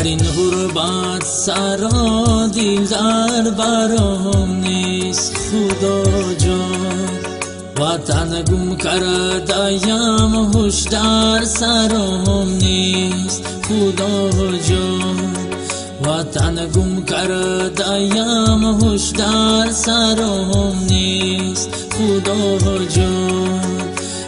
در این غربت سرا دل در برام نیست خدا جان. وطن گم کرده‌ام هوش در سرام نیست خدا جان. وطن گم کرده‌ام هوش در سرام نیست خدا جان.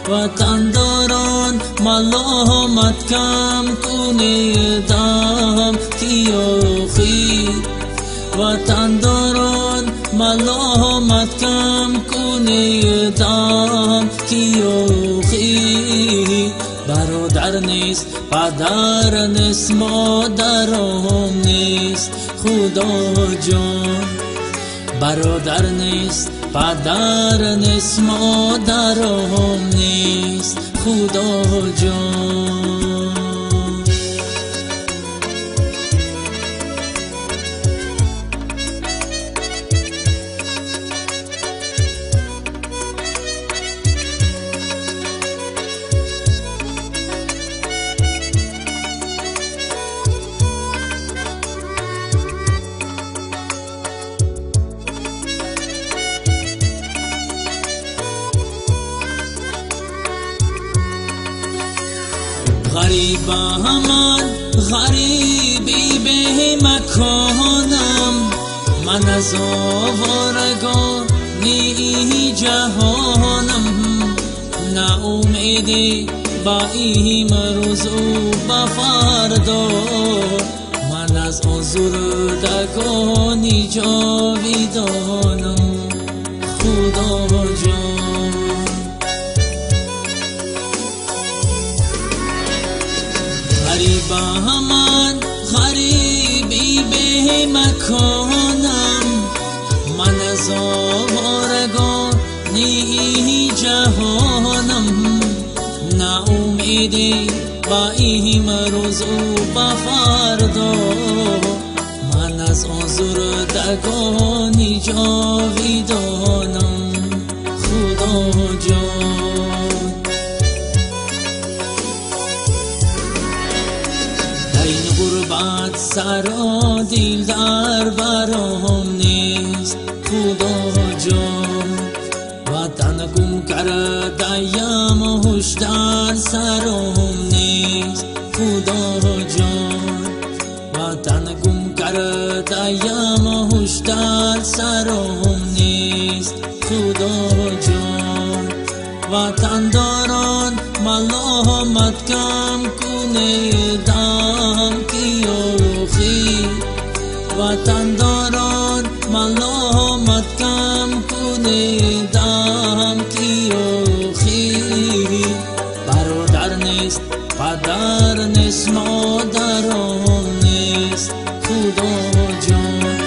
وطن داران ملامت کم کنیدم کیاخی. وطن داران ملامت کم کنیدم کیاخی. برادر نیست پدر نیست مادرم نیست خدا جان. برادر نیست پدر نیست مادرم نیست خدا جان. غریبم من غریبی به مکانم. من از آوارگانی جهانم. نه امیدی با امروز و با فردا. من از آزردگانی جاویدانم خدا جان. غریبم من غریبی به مکانم. من از آوارگانی جهانم. نه امیدی با امروز و با فردا. من از آزردگانی جاویدانم خدا جان. در این غربت سرا دل در برام نیست خدا جان. وطن گم کرده‌ام هوش در سرام نیست خدا جان. وطن گم کرده‌ام هوش در سرام نیست خدا جان. وطن داران ملامت کم کنیدم کیاخی. وطن داران ملامت کم کنیدم کیاخی. برادر نیست پدر نیست مادرم نیست خدا جان.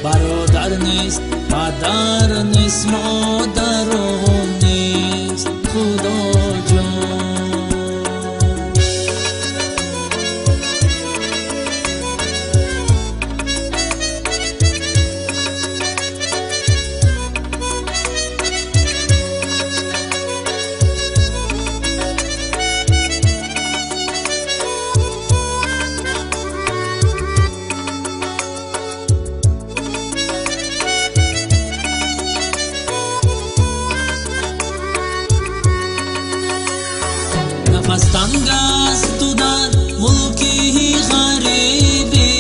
برادر نیست پدر نیست مادرم نیست خدا جان. نفس تنگ است تو در ملکی غریبی.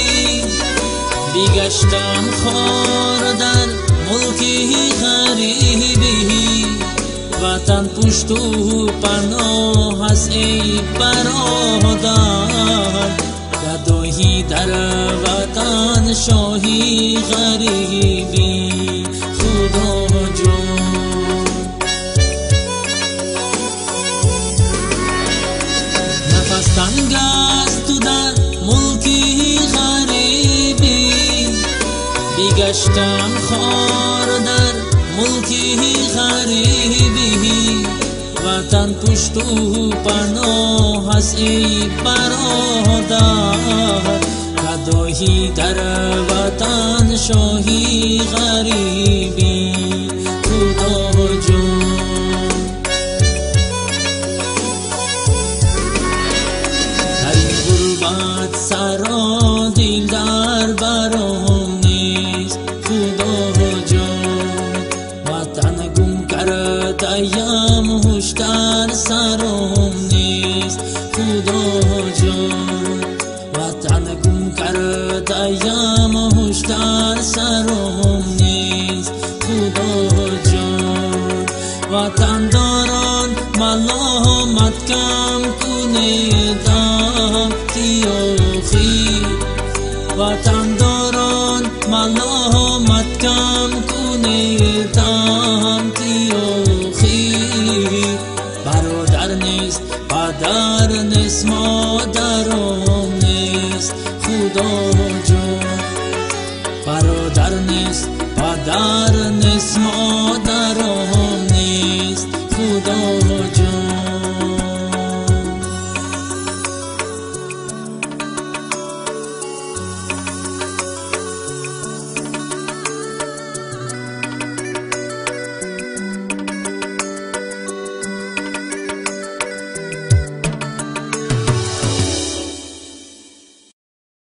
بیگشتم خار در ملکی غریبی. وطن پشت و پناه است ای برادر. گدایی در وطن شاهی غریبی خدا جان. نفس تنگ است تو در ملکی غریبی. بیگشتم خار در ملکی غریبی. وطن پشت و پناه است ای برادر. گدایی در وطن شاهی غریبی خدا جان. در این غربت سرا دایم هوش در سرم نیست خدا جان وطن گم کردیم هوش در سرم نیست خدا جان وطن داران ملامت کم کنیدم تیاخی وطن داران ملامت کم کنیدم تیاخی برادر نیست پدر نیست مادرم نیست خدا جان برادر نیست پدر نیست مادرم